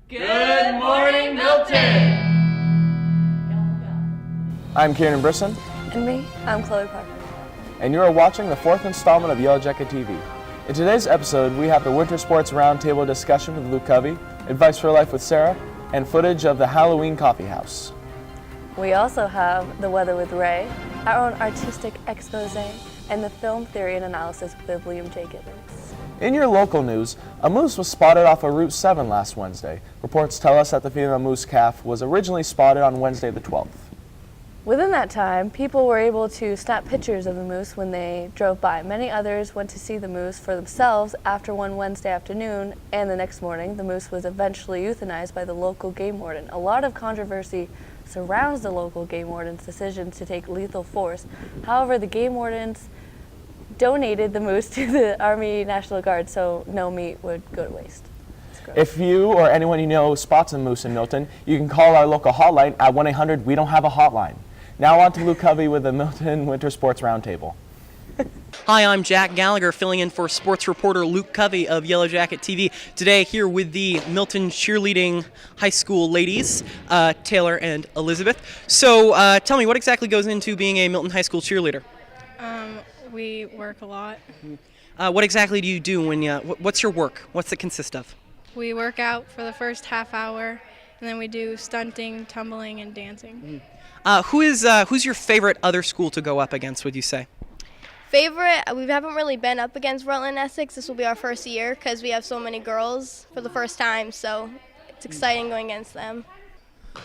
Good morning, Milton! I'm Kieran Brisson. And me, I'm Chloe Parker. And you are watching the fourth installment of Yellowjacket TV. In today's episode, we have the Winter Sports Roundtable discussion with Luke Covey, Advice for Life with Sarah, and footage of the Halloween coffeehouse. We also have the weather with Ray, our own artistic expose, and the film theory and analysis with William J. Gibbons. In your local news, a moose was spotted off of Route 7 last Wednesday. Reports tell us that the female moose calf was originally spotted on Wednesday the 12th. Within that time, people were able to snap pictures of the moose when they drove by. Many others went to see the moose for themselves after one Wednesday afternoon, and the next morning, the moose was eventually euthanized by the local game warden. A lot of controversy surrounds the local game warden's decision to take lethal force. However, the game wardens donated the moose to the Army National Guard, so no meat would go to waste. If you or anyone you know spots a moose in Milton, you can call our local hotline at 1-800-WE-DON'T-HAVE-A-HOTLINE. Now on to Luke Covey with the Milton Winter Sports Roundtable. Hi, I'm Jack Gallagher, filling in for sports reporter Luke Covey of Yellowjacket TV. Today, here with the Milton Cheerleading High School ladies, Taylor and Elizabeth. So, tell me, what exactly goes into being a Milton High School cheerleader? We work a lot. What exactly do you do when what's your work? What's it consist of? We work out for the first half hour, and then we do stunting, tumbling, and dancing. Who's your favorite other school to go up against, would you say? Favorite, we haven't really been up against Rutland Essex. This will be our first year because we have so many girls for the first time, so it's exciting going against them.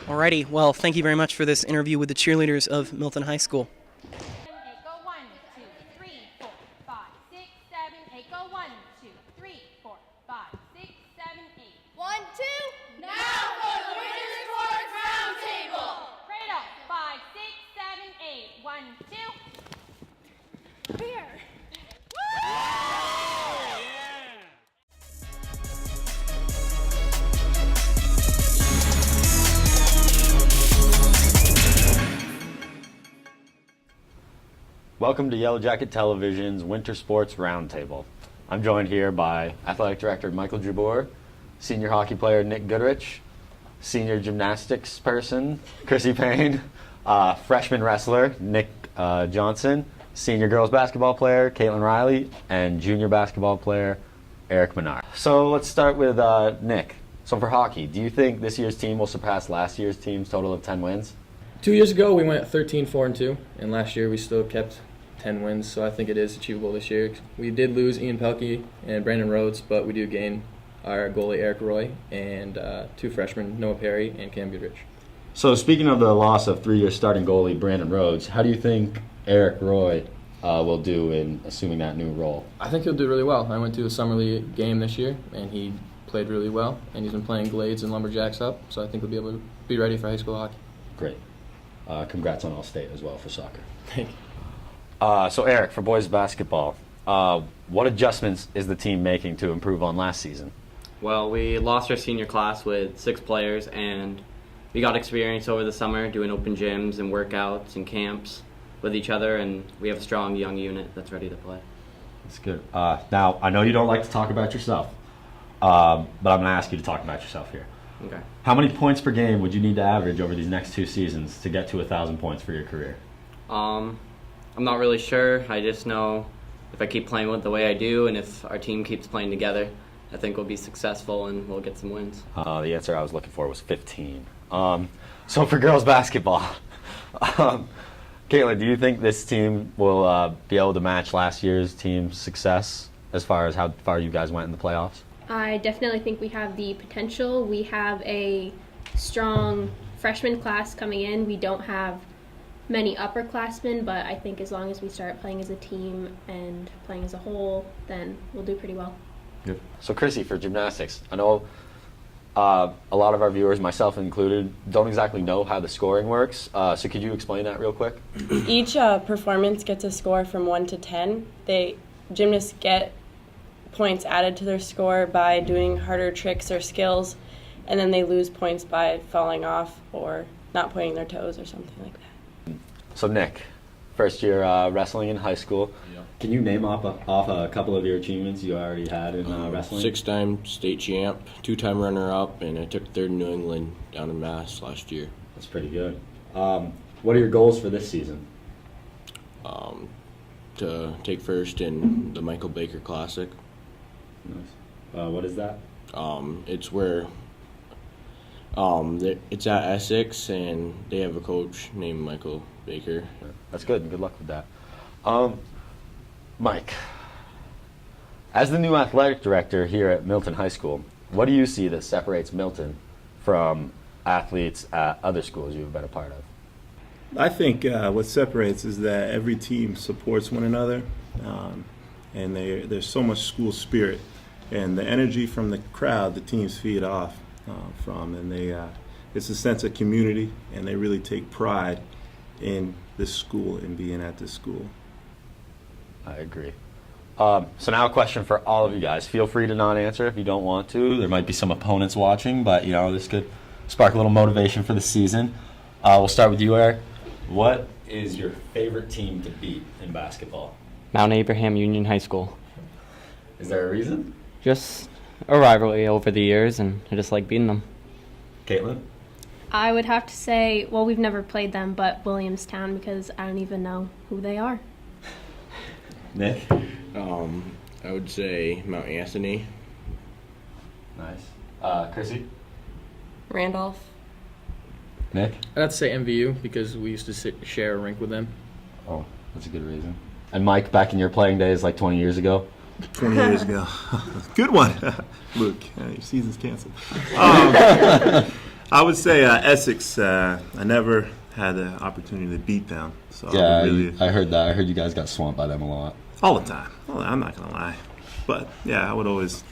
Alrighty, well, thank you very much for this interview with the cheerleaders of Milton High School. Go 1, 2, 3, 4, 5, 6, 7, 8. Go 1, 2, 3, 4, 5, 6, 7, 8. 1, 2. Now for the Winter Sports Roundtable. Cradle 5, 6, 7, 8. 1, 2. Here. Welcome to Yellowjacket Television's Winter Sports Roundtable. I'm joined here by Athletic Director Michael Jabor, Senior Hockey player Nick Goodrich, Senior Gymnastics person Chrissy Payne, Freshman Wrestler Nick Johnson, Senior Girls Basketball player Caitlin Riley, and Junior Basketball player Eric Menard. So let's start with Nick. So for hockey, do you think this year's team will surpass last year's team's total of 10 wins? 2 years ago, we went 13-4-2, and last year we still kept 10 wins, so I think it is achievable this year. We did lose Ian Pelkey and Brandon Rhodes, but we do gain our goalie Eric Roy and 2 freshmen, Noah Perry and Cam Goodrich. So speaking of the loss of 3-year starting goalie Brandon Rhodes, how do you think Eric Roy will do in assuming that new role? I think he'll do really well. I went to a summer league game this year, and he played really well, and he's been playing Glades and Lumberjacks up, so I think he'll be able to be ready for high school hockey. Great. Congrats on All-State as well for soccer. Thank you. So Eric, for boys basketball, what adjustments is the team making to improve on last season? Well, we lost our senior class with 6 players, and we got experience over the summer doing open gyms and workouts and camps with each other, and we have a strong young unit that's ready to play. That's good. Now, I know you don't like to talk about yourself, but I'm going to ask you to talk about yourself here. Okay. How many points per game would you need to average over these next 2 seasons to get to 1,000 points for your career? I'm not really sure. I just know if I keep playing with the way I do and if our team keeps playing together, I think we'll be successful and we'll get some wins. The answer I was looking for was 15. So for girls basketball, Caitlin, do you think this team will be able to match last year's team's success as far as how far you guys went in the playoffs? I definitely think we have the potential. We have a strong freshman class coming in. We don't have many upperclassmen, but I think as long as we start playing as a team and playing as a whole, then we'll do pretty well. Good. So Chrissy, for gymnastics, I know a lot of our viewers, myself included, don't exactly know how the scoring works. So could you explain that real quick? Each performance gets a score from 1 to 10. Gymnasts get points added to their score by doing harder tricks or skills, and then they lose points by falling off or not pointing their toes or something like that. So Nick, first year wrestling in high school. Yeah. Can you name off a couple of your achievements you already had in wrestling? 6-time state champ, 2-time runner-up, and I took 3rd in New England down in Mass last year. That's pretty good. What are your goals for this season? To take first in the Michael Baker Classic. Nice. What is that? It's where it's at Essex, and they have a coach named Michael Baker. That's good. Good luck with that. Mike, as the new athletic director here at Milton High School, what do you see that separates Milton from athletes at other schools you've been a part of? I think what separates is that every team supports one another, and there's so much school spirit, and the energy from the crowd the teams feed off from, and it's a sense of community, and they really take pride in this school and being at this school. I agree. So now a question for all of you guys. Feel free to not answer if you don't want to. There might be some opponents watching, but this could spark a little motivation for the season. We'll start with you, Eric. What is your favorite team to beat in basketball? Mount Abraham Union High School. Is there a reason? Just a rivalry over the years, and I just like beating them. Caitlin? I would have to say, well, we've never played them, but Williamstown, because I don't even know who they are. Nick? I would say Mount Anthony. Nice. Chrissy? Randolph. Nick? I'd have to say MVU because we used to share a rink with them. Oh, that's a good reason. And Mike, back in your playing days, like 20 years ago? 20 years ago. Good one. Luke, your season's canceled. I would say Essex. I never had the opportunity to beat them. So Yeah, I heard that. I heard you guys got swamped by them a lot. All the time. Well, I'm not going to lie. But, yeah, I would always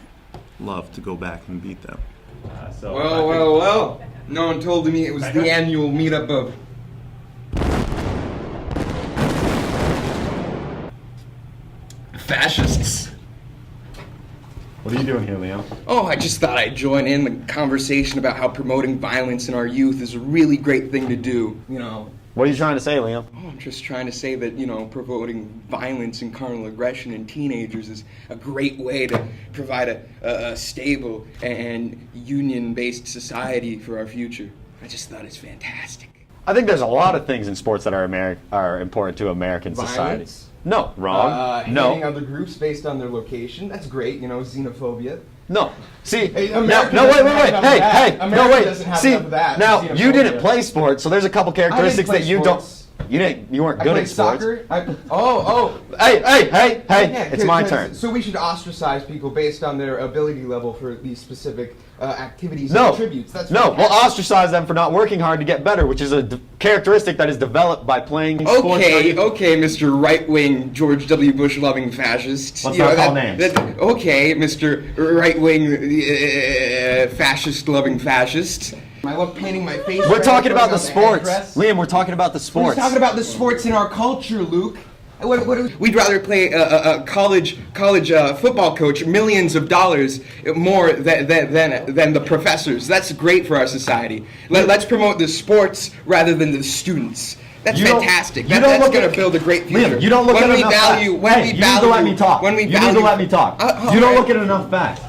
love to go back and beat them. Well. No one told me it was the annual meetup of fascists. What are you doing here, Liam? Oh, I just thought I'd join in the conversation about how promoting violence in our youth is a really great thing to do, What are you trying to say, Liam? Oh, I'm just trying to say that, promoting violence and carnal aggression in teenagers is a great way to provide a stable and union-based society for our future. I just thought it's fantastic. I think there's a lot of things in sports that are important to American society. Violence? No, wrong. Hating other groups based on their location. That's great, xenophobia. No. See, Hey, no, America wait. doesn't have enough of Hey, that. hey, America no, wait. doesn't have See, enough of that. now, Xenophobia. you didn't play sports, so there's a couple characteristics play that you sports. you weren't I good played at sports. soccer. Hey, Yeah, it's my turn. So we should ostracize people based on their ability level for these specific activities No, and attributes. That's no, we'll fantastic. ostracize them for not working hard to get better, which is a characteristic that is developed by playing sports. Okay, Mr. Right-wing George W. Bush-loving fascist. Let's not call names. Okay, Mr. Right-wing fascist-loving fascist. I love painting my face. We're red, talking about the putting on sports. headdress. Liam, we're talking about the sports. We're talking about the sports in our culture, Luke. We'd rather play a college football coach millions of dollars more than the professors. That's great for our society. Let's promote the sports rather than the students. That's fantastic. That's going to build a great future. Liam, you don't look at enough facts. You need to let me talk. You need to let me talk. You don't look at enough facts.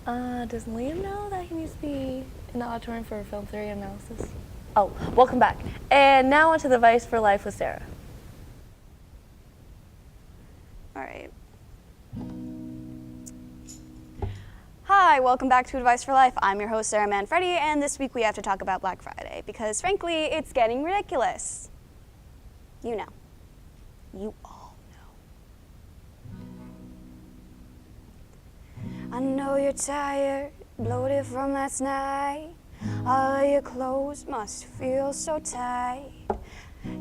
Does Liam know that he needs to be in the auditorium for film theory analysis? Oh, welcome back. And now on to the Advice for Life with Sarah. All right. Hi, welcome back to Advice for Life. I'm your host, Sarah Manfredi, and this week we have to talk about Black Friday because, frankly, it's getting ridiculous. You know. You all know. I know you're tired, bloated from last night. All of your clothes must feel so tight.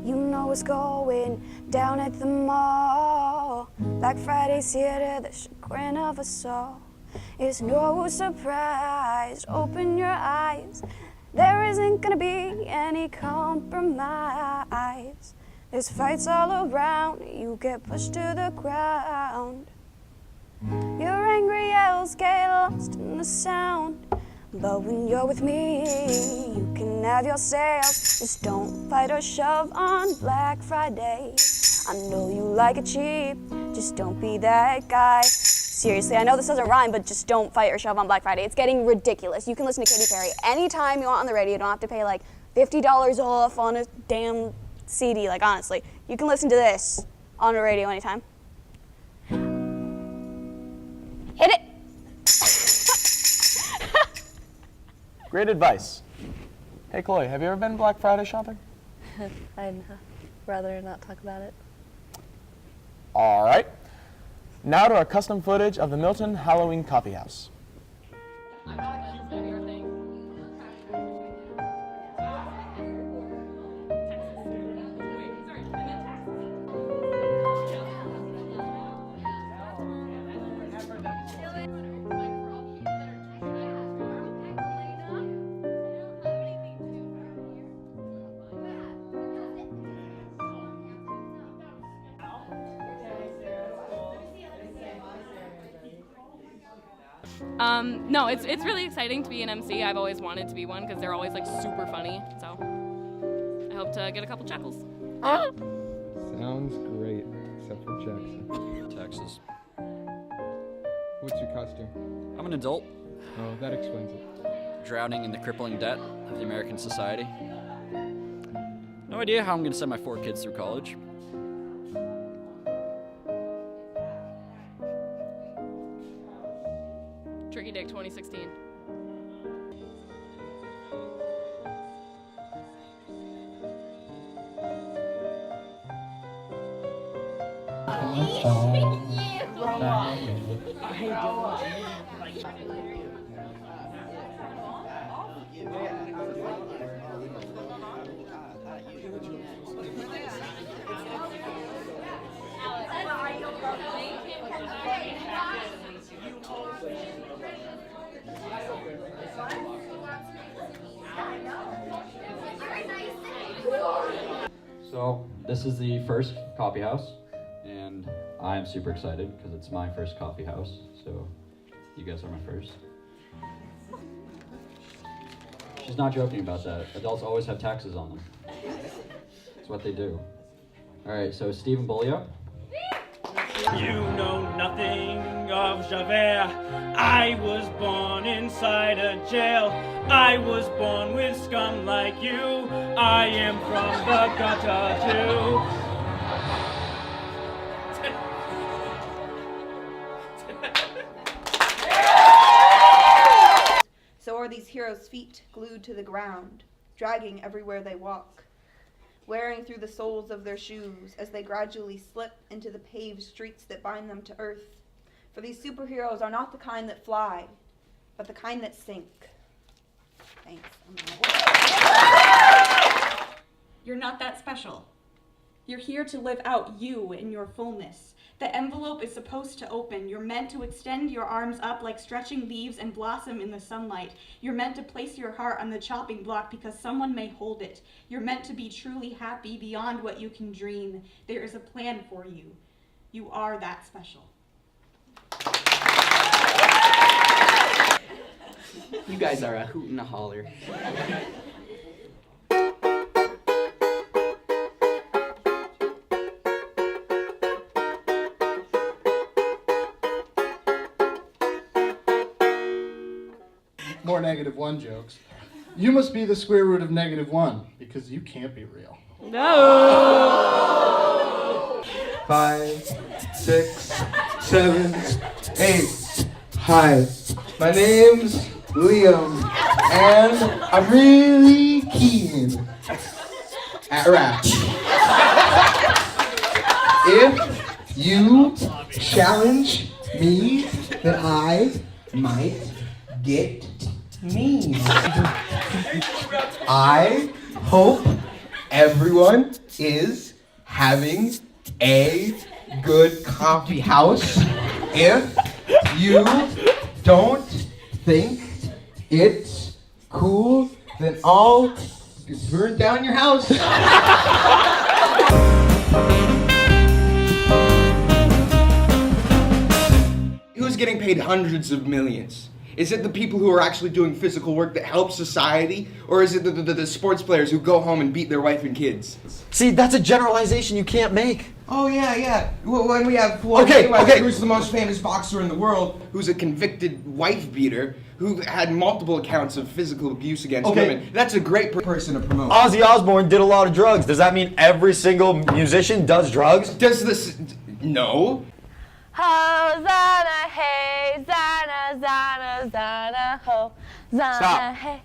You know what's going down at the mall. Black Friday's here to the chagrin of us all. It's no surprise, open your eyes. There isn't gonna be any compromise. There's fights all around, you get pushed to the ground. Your angry yells get lost in the sound. But when you're with me, you can have yourself. Just don't fight or shove on Black Friday. I know you like it cheap, just don't be that guy. Seriously, I know this doesn't rhyme, but just don't fight or shove on Black Friday. It's getting ridiculous. You can listen to Katy Perry anytime you want on the radio. You don't have to pay like $50 off on a damn CD, like honestly. You can listen to this on the radio anytime. Hit it! Great advice. Hey, Chloe, have you ever been Black Friday shopping? I'd rather not talk about it. All right. Now to our custom footage of the Milton Halloween Coffeehouse. No, it's really exciting to be an MC. I've always wanted to be one because they're always like super funny. So I hope to get a couple chuckles. Sounds great, except for Jackson. Texas. What's your costume? I'm an adult. Oh, that explains it. Drowning in the crippling debt of the American society. No idea how I'm going to send my 4 kids through college. Tricky Dick 2016. So, this is the first coffee house, and I'm super excited because it's my first coffee house, so you guys are my first. She's not joking about that. Adults always have taxes on them. That's what they do. Alright, so Stephen Bolio. You know nothing of Javert. I was born inside a jail. I was born with scum like you. I am from the gutter too. So are these heroes' feet glued to the ground, dragging everywhere they walk, wearing through the soles of their shoes as they gradually slip into the paved streets that bind them to earth. For these superheroes are not the kind that fly, but the kind that sink. Thanks. You're not that special. You're here to live out you in your fullness. The envelope is supposed to open. You're meant to extend your arms up like stretching leaves and blossom in the sunlight. You're meant to place your heart on the chopping block because someone may hold it. You're meant to be truly happy beyond what you can dream. There is a plan for you. You are that special. You guys are a hoot and a holler. More -1 jokes. You must be the square root of -1 because you can't be real. No. 5, 6, 7, 8. Hi, my name's Liam, and I'm really keen at rap. If you challenge me, then I might get mean. I hope everyone is having a good coffee house. If you don't think it's cool, then I'll burn down your house. Who's getting paid hundreds of millions? Is it the people who are actually doing physical work that help society? Or is it the sports players who go home and beat their wife and kids? See, that's a generalization you can't make. Oh, yeah. When we have Floyd Mayweather, who's the most famous boxer in the world, who's a convicted wife beater, who had multiple accounts of physical abuse against women. That's a great person to promote. Ozzy Osbourne did a lot of drugs. Does that mean every single musician does drugs? Does this... No. Hosanna, hey, Zana, Zana, Zana, ho, Zana, Stop. hey.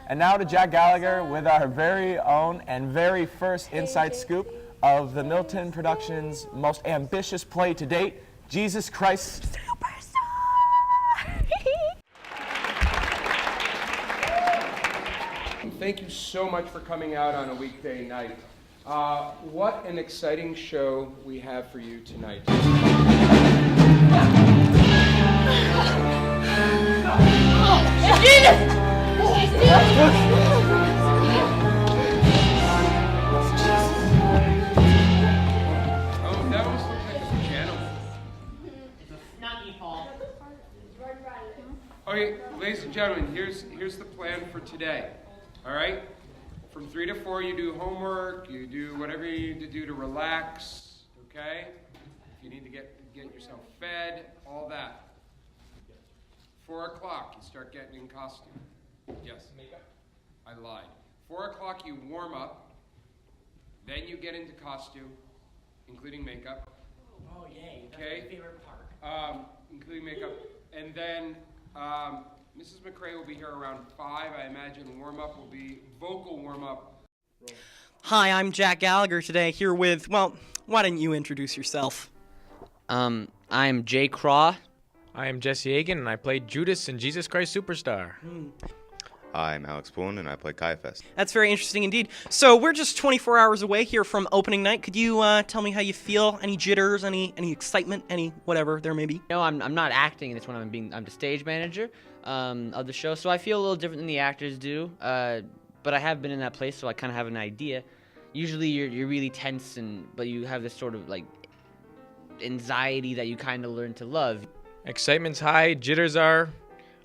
And now to Jack Gallagher with our very own and very first inside scoop of the Milton Productions' most ambitious play to date, Jesus Christ Thank you so much for coming out on a weekday night. What an exciting show we have for you tonight. Oh, that almost looks like a gentleman. Not you, Paul. Okay, ladies and gentlemen, here's the plan for today. All right? From 3 to 4, you do homework, you do whatever you need to do to relax, okay? If you need to get yourself fed, all that. 4 o'clock, you start getting in costume. Yes. Makeup. I lied. 4 o'clock, you warm up. Then you get into costume, including makeup. Oh, yay. That's Okay. my favorite part. Including makeup. And then Mrs. McRae will be here around 5. I imagine warm-up will be vocal warm-up. Hi, I'm Jack Gallagher today, here with, well, why didn't you introduce yourself? I'm Jay Craw. I am Jesse Agan, and I played Judas in Jesus Christ Superstar. I'm Alex Poon, and I play Caiaphas. That's very interesting indeed. So we're just 24 hours away here from opening night. Could you tell me how you feel? Any jitters? Any excitement? Any whatever there may be? No, I'm not acting in this one. I'm the stage manager of the show, so I feel a little different than the actors do. But I have been in that place, so I kind of have an idea. Usually you're really tense, but you have this sort of like anxiety that you kind of learn to love. Excitement's high, jitters are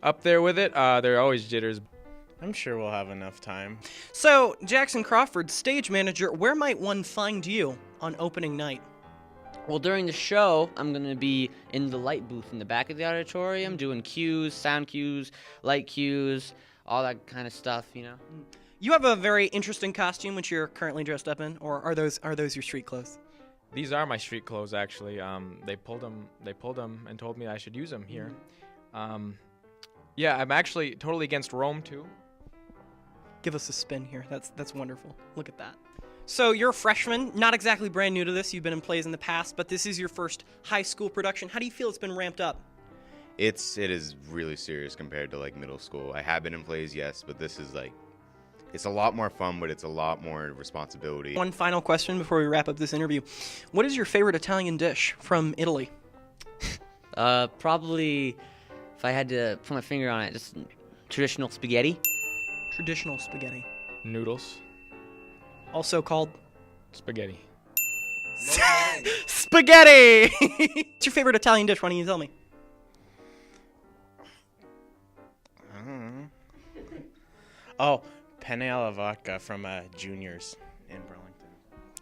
up there with it. There are always jitters. I'm sure we'll have enough time. So, Jackson Crawford, stage manager, where might one find you on opening night? Well, during the show, I'm going to be in the light booth in the back of the auditorium doing cues, sound cues, light cues, all that kind of stuff, you know. You have a very interesting costume which you're currently dressed up in, or are those your street clothes? These are my street clothes, actually. They pulled them and told me I should use them here. Yeah, I'm actually totally against Rome too. Give us a spin here. That's wonderful. Look at that. So you're a freshman, not exactly brand new to this. You've been in plays in the past, but this is your first high school production. How do you feel it's been ramped up? It is really serious compared to like middle school. I have been in plays, yes, but this is like, it's a lot more fun, but it's a lot more responsibility. One final question before we wrap up this interview. What is your favorite Italian dish from Italy? Probably, if I had to put my finger on it, just traditional spaghetti. Traditional spaghetti. Noodles. Also called? Spaghetti. Spaghetti! What's your favorite Italian dish? Why don't you tell me? Oh, penne alla vodka from Juniors in Burlington.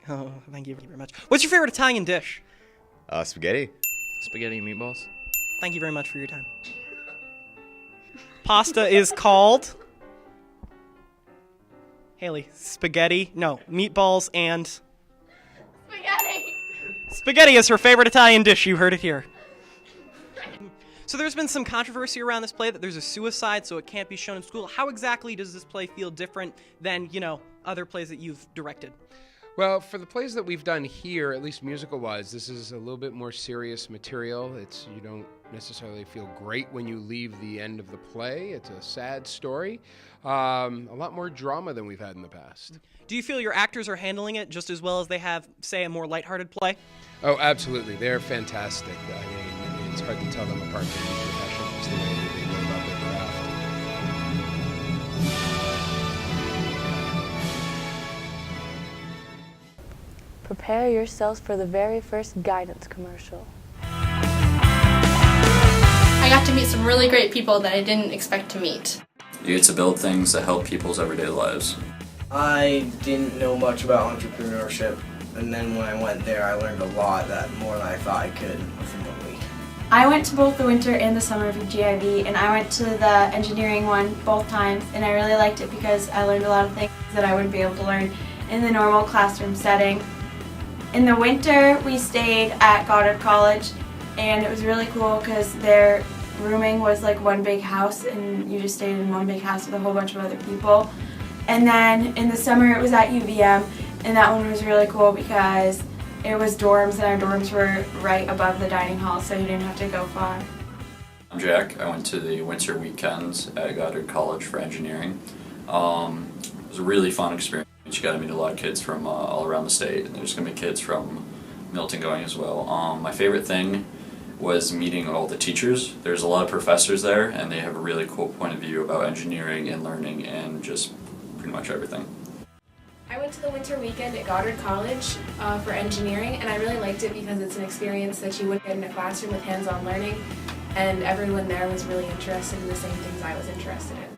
Oh, thank you very much. What's your favorite Italian dish? Spaghetti. Spaghetti and meatballs. Thank you very much for your time. Pasta is called... Haley, spaghetti? No, meatballs and... Spaghetti! Spaghetti is her favorite Italian dish. You heard it here. So there's been some controversy around this play that there's a suicide, so it can't be shown in school. How exactly does this play feel different than, other plays that you've directed? Well, for the plays that we've done here, at least musical-wise, this is a little bit more serious material. You don't necessarily feel great when you leave the end of the play. It's a sad story. A lot more drama than we've had in the past. Do you feel your actors are handling it just as well as they have, say, a more lighthearted play? Oh, absolutely. They're fantastic. I mean, it's hard to tell them apart from being professionals the way that they go about their craft. Prepare yourselves for the very first guidance commercial. I got to meet some some really great people that I didn't expect to meet. You get to build things that help people's everyday lives. I didn't know much about entrepreneurship, and then when I went there, I learned a lot, that more than I thought I could within 1 week. I went to both the winter and the summer of GIV, and I went to the engineering one both times, and I really liked it because I learned a lot of things that I wouldn't be able to learn in the normal classroom setting. In the winter, we stayed at Goddard College, and it was really cool because their rooming was like one big house, and you just stayed in one big house with a whole bunch of other people. And then in the summer, it was at UVM, and that one was really cool because it was dorms, and our dorms were right above the dining hall, so you didn't have to go far. I'm Jack. I went to the winter weekends at Goddard College for engineering. It was a really fun experience. You got to meet a lot of kids from all around the state, and there's going to be kids from Milton going as well. My favorite thing was meeting all the teachers. There's a lot of professors there, and they have a really cool point of view about engineering and learning and just pretty much everything. I went to the winter weekend at Goddard College for engineering, and I really liked it because it's an experience that you wouldn't get in a classroom with hands-on learning, and everyone there was really interested in the same things I was interested in.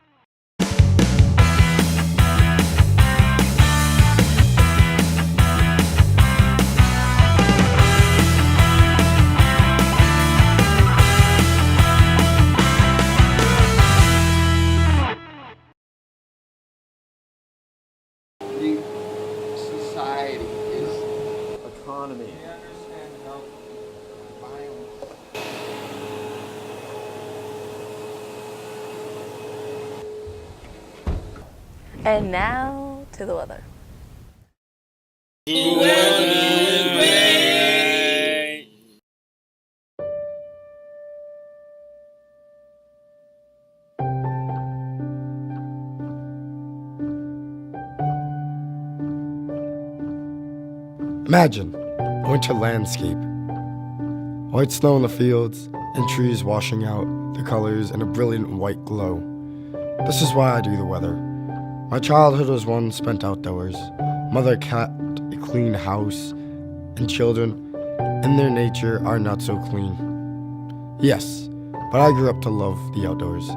Society is economy. They understand how violence. And now to the weather. Imagine a winter landscape. White snow in the fields and trees washing out the colors in a brilliant white glow. This is why I do the weather. My childhood was one spent outdoors. Mother kept a clean house, and children, in their nature, are not so clean. Yes, but I grew up to love the outdoors.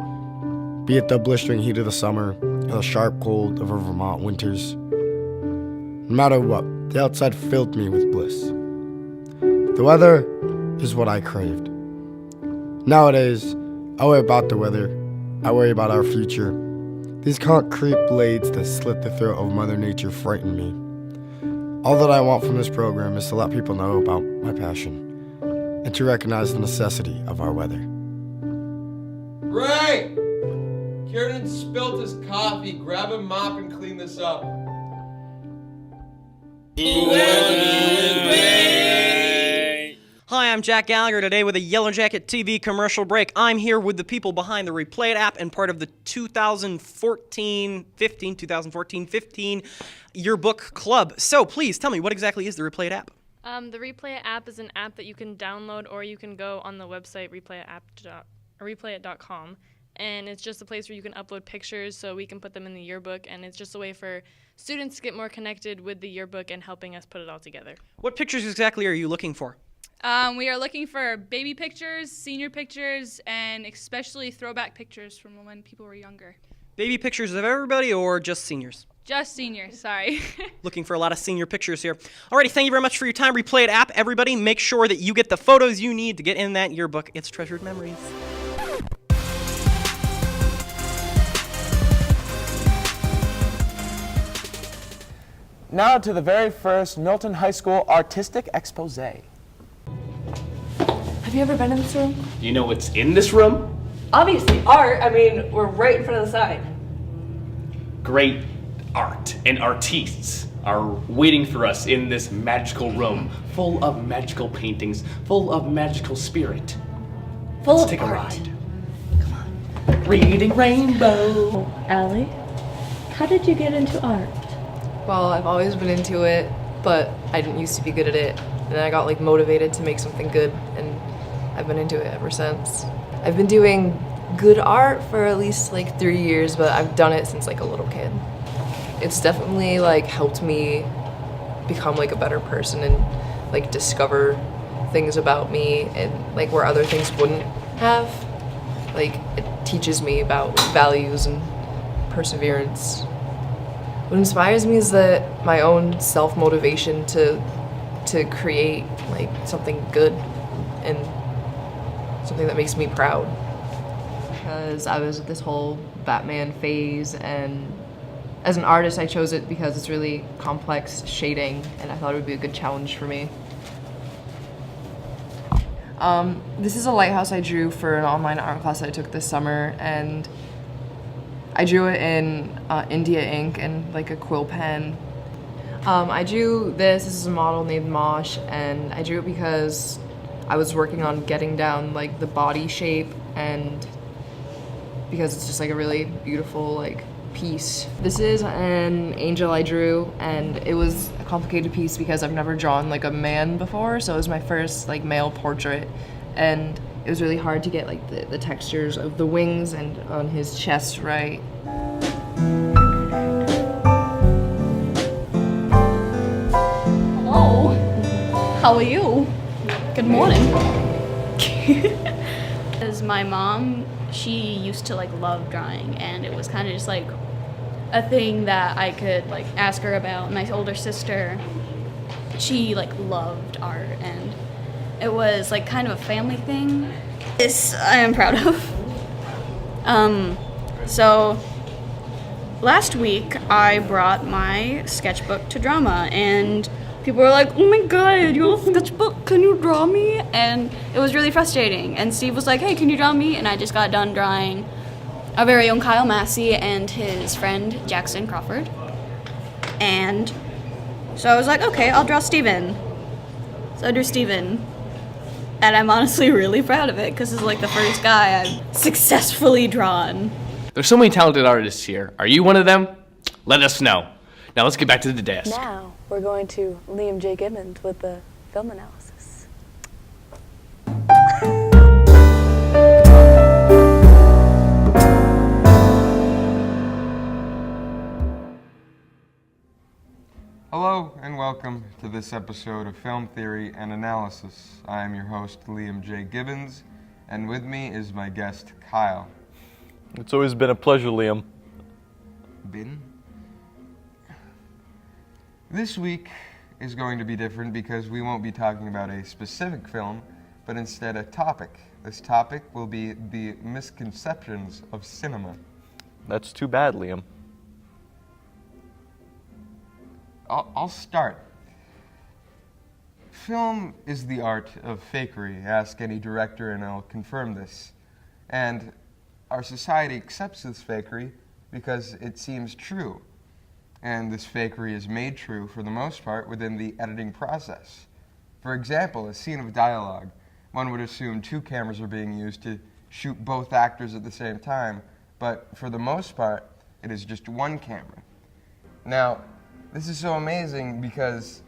Be it the blistering heat of the summer or the sharp cold of our Vermont winters. No matter what, the outside filled me with bliss. The weather is what I craved. Nowadays, I worry about the weather. I worry about our future. These concrete blades that slit the throat of Mother Nature frighten me. All that I want from this program is to let people know about my passion and to recognize the necessity of our weather. Ray! Kieran spilled his coffee. Grab a mop and clean this up. Hi, I'm Jack Gallagher today with a Yellowjacket TV commercial break. I'm here with the people behind the Replay It app and part of the 2014-15 Yearbook Club. So please tell me, what exactly is the Replay It app? The Replay It app is an app that you can download, or you can go on the website replayit.com, and it's just a place where you can upload pictures so we can put them in the yearbook, and it's just a way for students to get more connected with the yearbook and helping us put it all together. What pictures exactly are you looking for? We are looking for baby pictures, senior pictures, and especially throwback pictures from when people were younger. Baby pictures of everybody or just seniors? Just seniors, sorry. Looking for a lot of senior pictures here. Alrighty, thank you very much for your time. Replay It app. Everybody, make sure that you get the photos you need to get in that yearbook. It's treasured memories. Now to the very first Milton High School Artistic Expose. Have you ever been in this room? Do you know what's in this room? Obviously, art. I mean, we're right in front of the sign. Great art and artistes are waiting for us in this magical room, full of magical paintings, full of magical spirit. Full Let's of take a art. ride. Come on. Reading Rainbow. Allie, how did you get into art? Well, I've always been into it, but I didn't used to be good at it. And then I got like motivated to make something good, and I've been into it ever since. I've been doing good art for at least like 3 years, but I've done it since like a little kid. It's definitely like helped me become like a better person and like discover things about me and like where other things wouldn't have. Like, it teaches me about values and perseverance. What inspires me is that my own self-motivation to create like something good and something that makes me proud. Because I was at this whole Batman phase, and as an artist I chose it because it's really complex shading and I thought it would be a good challenge for me. This is a lighthouse I drew for an online art class that I took this summer, and I drew it in India ink and like a quill pen. I drew this is a model named Mosh, and I drew it because I was working on getting down like the body shape, and because it's just like a really beautiful like piece. This is an angel I drew, and it was a complicated piece because I've never drawn like a man before, so it was my first like male portrait, and it was really hard to get like the textures of the wings and on his chest right. Hello. How are you? Good morning. As my mom, she used to like love drawing, and it was kind of just like a thing that I could like ask her about. My older sister, she like loved art, and it was like kind of a family thing. This I am proud of. So last week I brought my sketchbook to drama, and people were like, "Oh my god, you have a sketchbook, can you draw me?" And it was really frustrating, and Steve was like, "Hey, can you draw me?" And I just got done drawing our very own Kyle Massey and his friend Jackson Crawford. And so I was like, okay, I'll draw Steven. So I drew Steven. And I'm honestly really proud of it because it's like the first guy I've successfully drawn. There's so many talented artists here. Are you one of them? Let us know. Now let's get back to the desk. Now we're going to Liam J. Gibbons with the film analysis. Hello and welcome to this episode of Film Theory and Analysis. I am your host, Liam J. Gibbons, and with me is my guest, Kyle. It's always been a pleasure, Liam. This week is going to be different because we won't be talking about a specific film, but instead a topic. This topic will be the misconceptions of cinema. That's too bad, Liam. I'll start. Film is the art of fakery. Ask any director and I'll confirm this. And our society accepts this fakery because it seems true. And this fakery is made true, for the most part, within the editing process. For example, a scene of dialogue. One would assume two cameras are being used to shoot both actors at the same time, but for the most part, it is just one camera. Now, this is so amazing because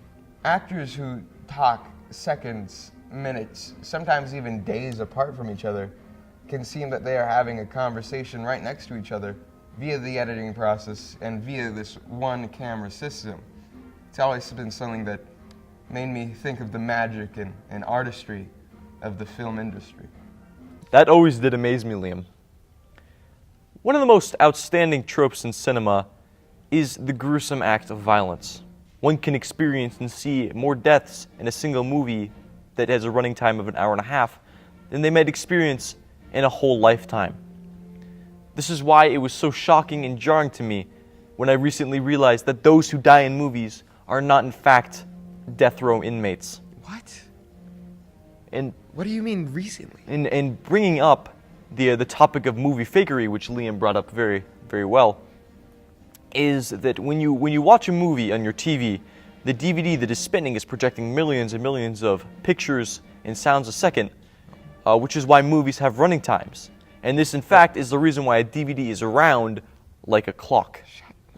actors who talk seconds, minutes, sometimes even days apart from each other can seem that they are having a conversation right next to each other via the editing process and via this one camera system. It's always been something that made me think of the magic and artistry of the film industry. That always did amaze me, Liam. One of the most outstanding tropes in cinema is the gruesome act of violence. One can experience and see more deaths in a single movie that has a running time of an hour and a half than they might experience in a whole lifetime. This is why it was so shocking and jarring to me when I recently realized that those who die in movies are not in fact death row inmates. What? And what do you mean recently? And bringing up the topic of movie fakery, which Liam brought up very, very well, is that when you watch a movie on your TV, the DVD that is spinning is projecting millions and millions of pictures and sounds a second, which is why movies have running times. And this, in fact, is the reason why a DVD is around like a clock.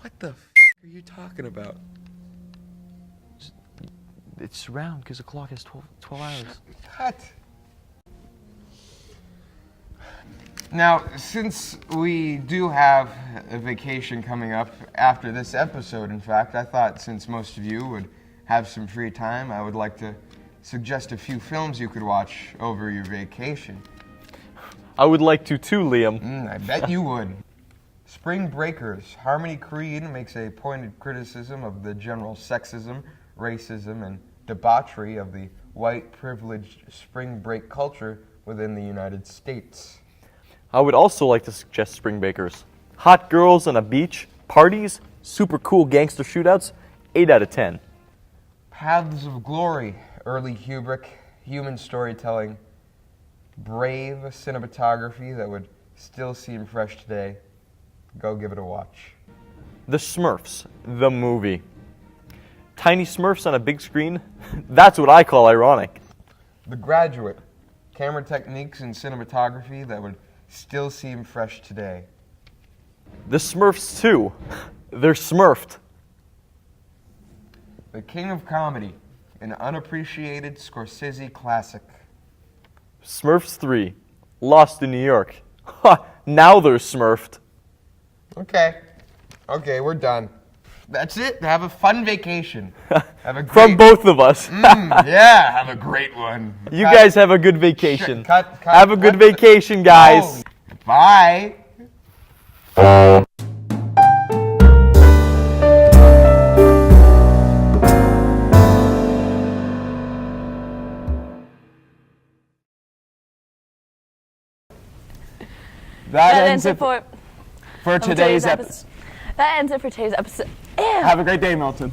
What the f*** are you talking about? It's round because a clock has 12 hours. What? Now, since we do have a vacation coming up after this episode, in fact, I thought since most of you would have some free time, I would like to suggest a few films you could watch over your vacation. I would like to too, Liam. I bet you would. Spring Breakers. Harmony Creed makes a pointed criticism of the general sexism, racism, and debauchery of the white privileged spring break culture within the United States. I would also like to suggest Spring Breakers. Hot girls on a beach, parties, super cool gangster shootouts, 8 out of 10. Paths of Glory. Early Yearbook, human storytelling, brave cinematography that would still seem fresh today. Go give it a watch. The Smurfs, the movie. Tiny Smurfs on a big screen? That's what I call ironic. The Graduate. Camera techniques and cinematography that would still seem fresh today. The Smurfs too. They're smurfed. The King of Comedy. An unappreciated Scorsese classic. Smurfs 3. Lost in New York. Ha! Now they're smurfed. Okay, we're done. That's it. Have a fun vacation. Have a great... From both of us. Yeah, have a great one. You guys have a good vacation. Cut. Have a good vacation, guys. Oh, bye. That ends it for today's episode. That ends it for today's episode. Have a great day, Milton.